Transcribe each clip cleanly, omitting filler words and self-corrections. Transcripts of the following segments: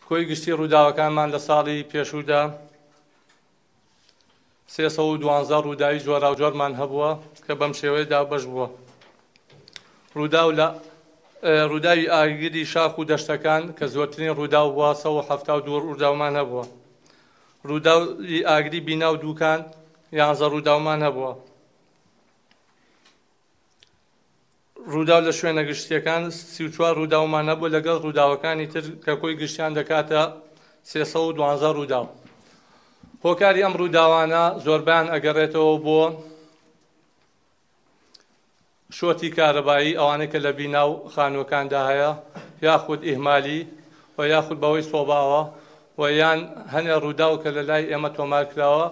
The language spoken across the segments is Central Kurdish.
کۆی گشتی ڕووداوەکانمان لە ساڵی پێشوودا 312 ڕووداوی جۆرا و جۆرمان هەبووە کە بەم شێوەیەدا بەش بووە. ڕووداوی ئاگری شاخ و دەشتەکان کە زۆرترین ڕووداو بووە 172 ڕووداومان هەبووە. ڕووداوی ئاگری بینا و دووکان 11 ڕووداومان هەبووە. ڕووداو لە شوێنە گشتیەکان 34 ڕووداومان هەبووە لەگەڵ ڕووداوەکانی تر کە کۆی گشتیان دەکاتە 312 ڕووداو. هۆکاری ئەم ڕووداوانە زۆربیان ئەگەڕێتەوە بۆ شۆتی کارەبایی ئەوانەی کە لە بیناو خانووەکاندا هەیە، یاخود ئیهمالی و یاخود بەوەی سۆباوە و یان هەنێ ڕووداو کە لە لای ئێمە تۆمار کراوە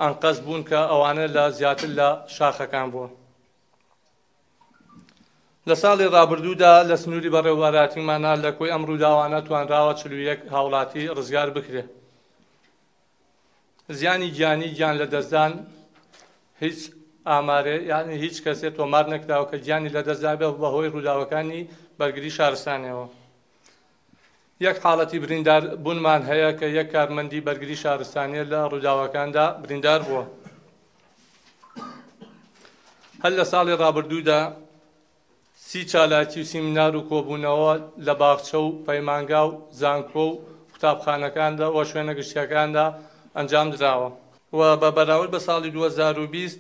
ئەنقەس بوون کە ئەوانە لە زیاتر لە شاخەکان بووە. لە ساڵی ڕابردوودا لە سنووری بەڕێوەباراتیمانە لە کۆی ئەم ڕووداوانە توانراوە 41 هاوڵاتی ڕزگار بکرێت. زیانی گیانی گیان لە دەستدان هیچ ئامارێ یانی هیچ کەسێ تۆمار نەکراوە کە گیانی لە دەستدا بێ بەهۆی ڕووداوەکانی بەرگری شارستانیەوە. یەک حاڵەتی بریندار بوونمان هەیە کە یەک کارمەندی بەرگری شارستانیە لە ڕووداوەکاندا بریندار بووە. هەر لە ساڵی ڕابردوودا 30 چالاکی و سیمینار و کۆبوونەوە لە باخچە و پەیمانگا و زانکۆ و قوتابخانەکاندا و شوێنە گشتیەکاندا ئەنجام دراوە و بە بەراورد بە ساڵی 2020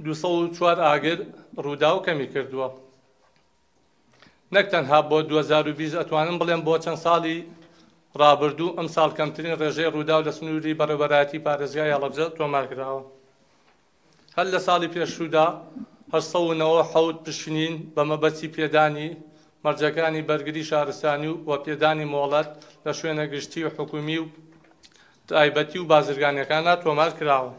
204 ئاگر ڕووداو کەمی کردووە. نەک تەنها بۆ 2020 ئەتوانم بڵێم بۆ چەند ساڵی ڕابردوو ئەم ساڵ کەمترین ڕێژەی ڕووداو لە سنووری بەڕێوەبەراتی پارێزگای هەڵەبجە تۆمار کراوە. هەر لە ساڵی پێشوودا 897 پشکنین بە مەبەستی پێدانی مەرجەکانی بەرگری شارستانی و پێدانی مۆڵەت لە شوێنە گشتی و حکومی و تایبەتی و بازرگانیەکاندا تۆمار کراوە.